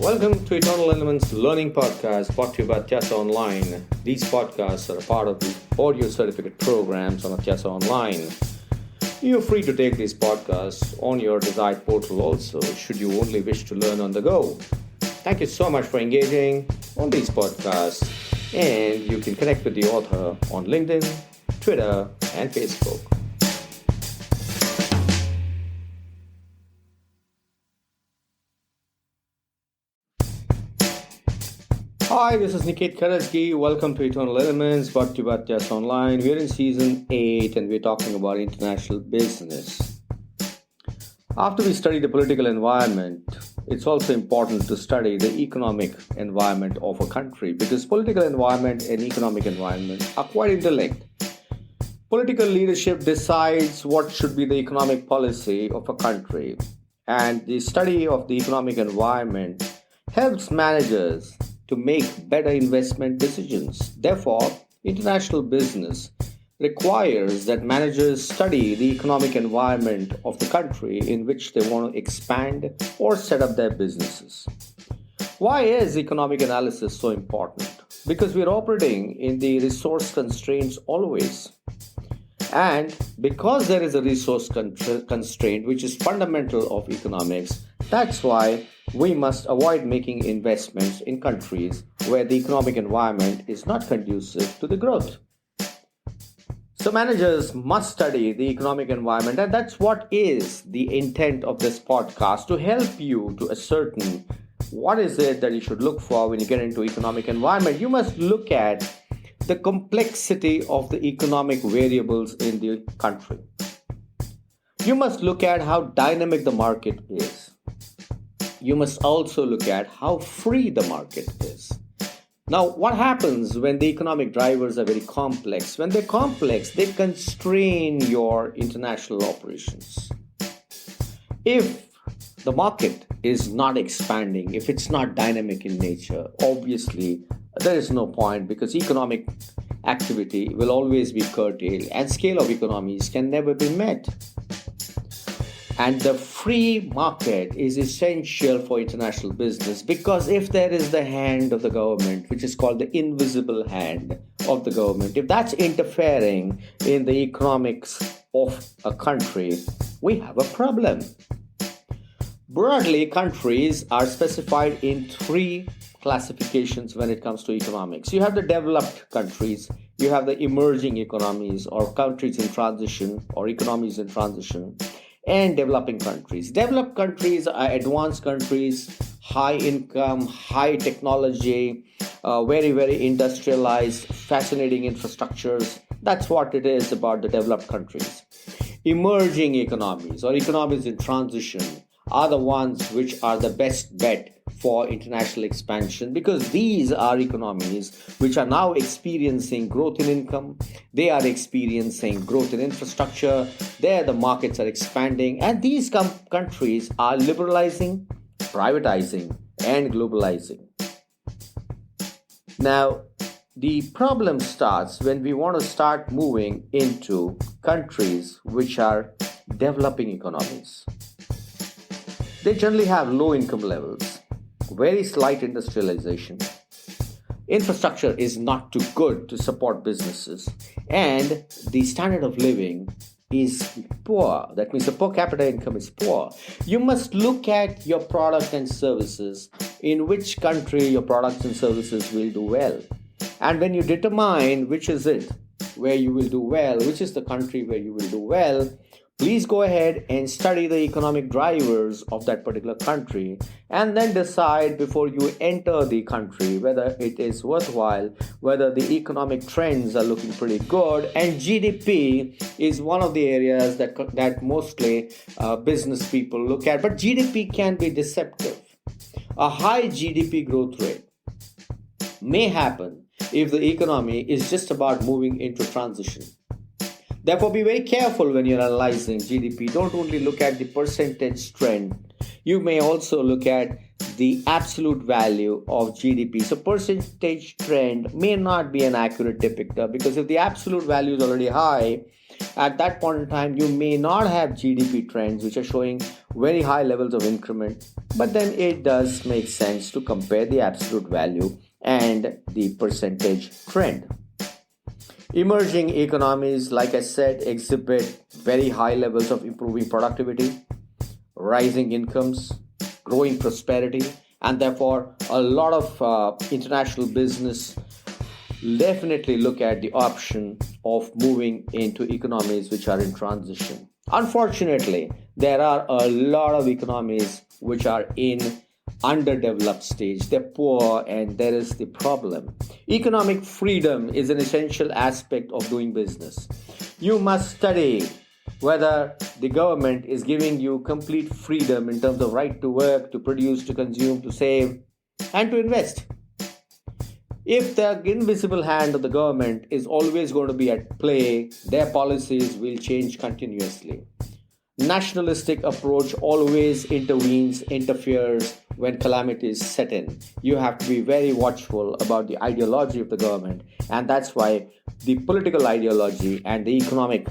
Welcome to Eternal Elements Learning Podcast brought to you by Atyasa Online. These podcasts are a part of the audio certificate programs on Atyasa Online. You're free to take these podcasts on your desired portal also, should you only wish to learn on the go. Thank you so much for engaging on these podcasts, and you can connect with the author on LinkedIn, Twitter, and Facebook. Hi, this is Niket Karajagi. Welcome to Eternal Elements, brought to you by Atyasa Online. We're in season 8 and we're talking about international business. After we study the political environment, it's also important to study the economic environment of a country because political environment and economic environment are quite interlinked. Political leadership decides what should be the economic policy of a country, and the study of the economic environment helps managers to make better investment decisions. Therefore, international business requires that managers study the economic environment of the country in which they want to expand or set up their businesses. Why is economic analysis so important? Because we're operating in the resource constraints always. And because there is a resource constraint, which is fundamental of economics, that's why we must avoid making investments in countries where the economic environment is not conducive to the growth. So managers must study the economic environment, and that's what is the intent of this podcast, to help you to ascertain what is it that you should look for when you get into economic environment. You must look at the complexity of the economic variables in the country. You must look at how dynamic the market is. You must also look at how free the market is. Now, what happens when the economic drivers are very complex? When they're complex, they constrain your international operations. If the market is not expanding, if it's not dynamic in nature, obviously there is no point, because economic activity will always be curtailed and scale of economies can never be met. And the free market is essential for international business, because if there is the hand of the government, which is called the invisible hand of the government, if that's interfering in the economics of a country, we have a problem. Broadly, countries are specified in 3 classifications when it comes to economics. You have the developed countries, you have the emerging economies or countries in transition or economies in transition, and developing countries. Developed countries are advanced countries, high income, high technology, very, very industrialized, fascinating infrastructures. That's what it is about the developed countries. Emerging economies or economies in transition are the ones which are the best bet for international expansion, because these are economies which are now experiencing growth in income, they are experiencing growth in infrastructure, there the markets are expanding, and these countries are liberalizing, privatizing, and globalizing. Now, the problem starts when we want to start moving into countries which are developing economies. They generally have low income levels, very slight industrialization. Infrastructure is not too good to support businesses, and the standard of living is poor. That means the per capita income is poor. You must look at your product and services, in which country your products and services will do well. And when you determine which is it where you will do well, which is the country where you will do well, please go ahead and study the economic drivers of that particular country, and then decide before you enter the country whether it is worthwhile, whether the economic trends are looking pretty good. And GDP is one of the areas that mostly business people look at. But GDP can be deceptive. A high GDP growth rate may happen if the economy is just about moving into transition. Therefore, be very careful when you're analyzing GDP. Don't only look at the percentage trend. You may also look at the absolute value of GDP. So percentage trend may not be an accurate depictor, because if the absolute value is already high, at that point in time, you may not have GDP trends which are showing very high levels of increment. But then it does make sense to compare the absolute value and the percentage trend. Emerging economies, like I said, exhibit very high levels of improving productivity, rising incomes, growing prosperity, and therefore a lot of international business definitely look at the option of moving into economies which are in transition. Unfortunately, there are a lot of economies which are in underdeveloped stage. They're poor, and there is the problem. Economic freedom is an essential aspect of doing business. You must study whether the government is giving you complete freedom in terms of right to work, to produce, to consume, to save, and to invest. If the invisible hand of the government is always going to be at play, their policies will change continuously. Nationalistic approach always interferes when calamities set in. You have to be very watchful about the ideology of the government, and that's why the political ideology and the economic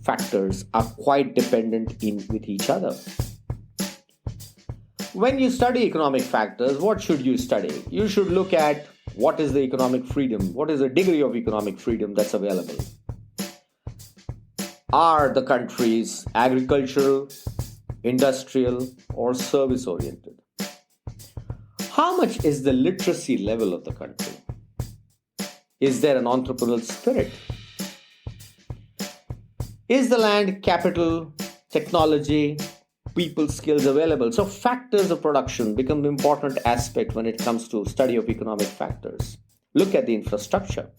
factors are quite dependent with each other. When you study economic factors, what should you study? You should look at what is the economic freedom, what is the degree of economic freedom that's available. Are the countries agricultural, industrial, or service oriented? How much is the literacy level of the country? Is there an entrepreneurial spirit? Is the land, capital, technology, people skills available? So factors of production become an important aspect when it comes to study of economic factors. Look at the infrastructure.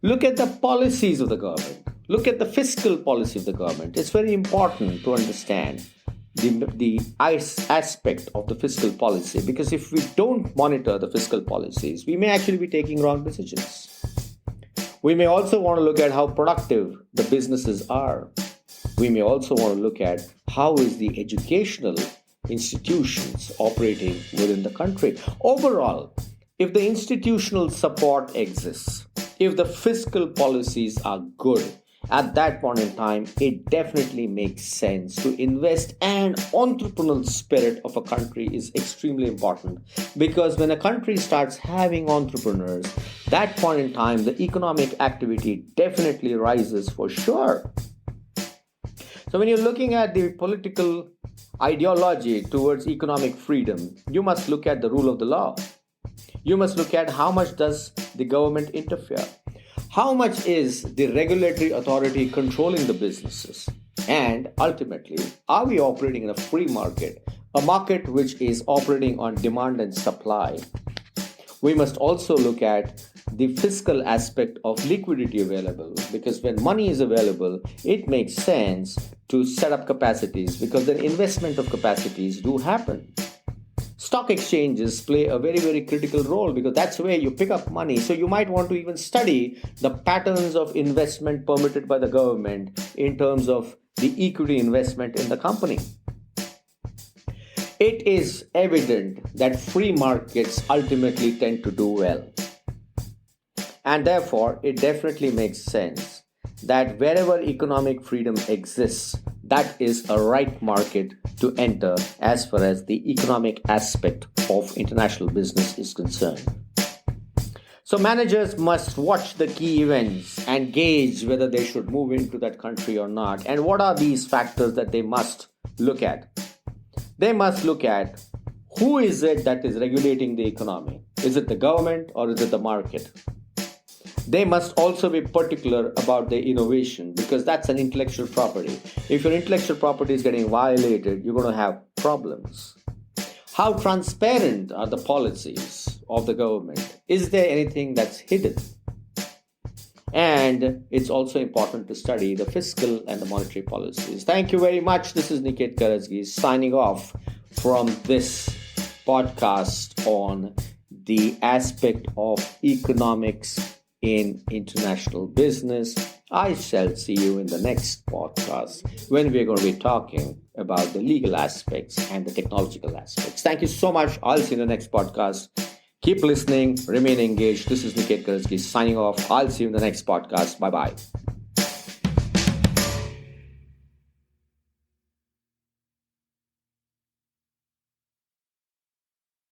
Look at the policies of the government. Look at the fiscal policy of the government. It's very important to understand the aspect of the fiscal policy, because if we don't monitor the fiscal policies, we may actually be taking wrong decisions. We may also want to look at how productive the businesses are. We may also want to look at how is the educational institutions operating within the country. Overall, if the institutional support exists, if the fiscal policies are good, at that point in time, it definitely makes sense to invest, and entrepreneurial spirit of a country is extremely important, because when a country starts having entrepreneurs, that point in time, the economic activity definitely rises for sure. So when you're looking at the political ideology towards economic freedom, you must look at the rule of the law. You must look at how much does the government interfere. How much is the regulatory authority controlling the businesses? And ultimately, are we operating in a free market, a market which is operating on demand and supply? We must also look at the fiscal aspect of liquidity available, because when money is available, it makes sense to set up capacities, because then investment of capacities do happen. Stock exchanges play a very, very critical role, because that's where you pick up money. So you might want to even study the patterns of investment permitted by the government in terms of the equity investment in the company. It is evident that free markets ultimately tend to do well. And therefore, it definitely makes sense that wherever economic freedom exists, that is a right market to enter as far as the economic aspect of international business is concerned. So managers must watch the key events and gauge whether they should move into that country or not. And what are these factors that they must look at? They must look at who is it that is regulating the economy. Is it the government or is it the market? They must also be particular about their innovation, because that's an intellectual property. If your intellectual property is getting violated, you're going to have problems. How transparent are the policies of the government? Is there anything that's hidden? And it's also important to study the fiscal and the monetary policies. Thank you very much. This is Niket Karajagi signing off from this podcast on the aspect of economics in international business. I shall see you in the next podcast when we're going to be talking about the legal aspects and the technological aspects. Thank you so much. I'll see you in the next podcast. Keep listening, remain engaged. This is Niket Karajagi signing off. I'll see you in the next podcast. Bye bye.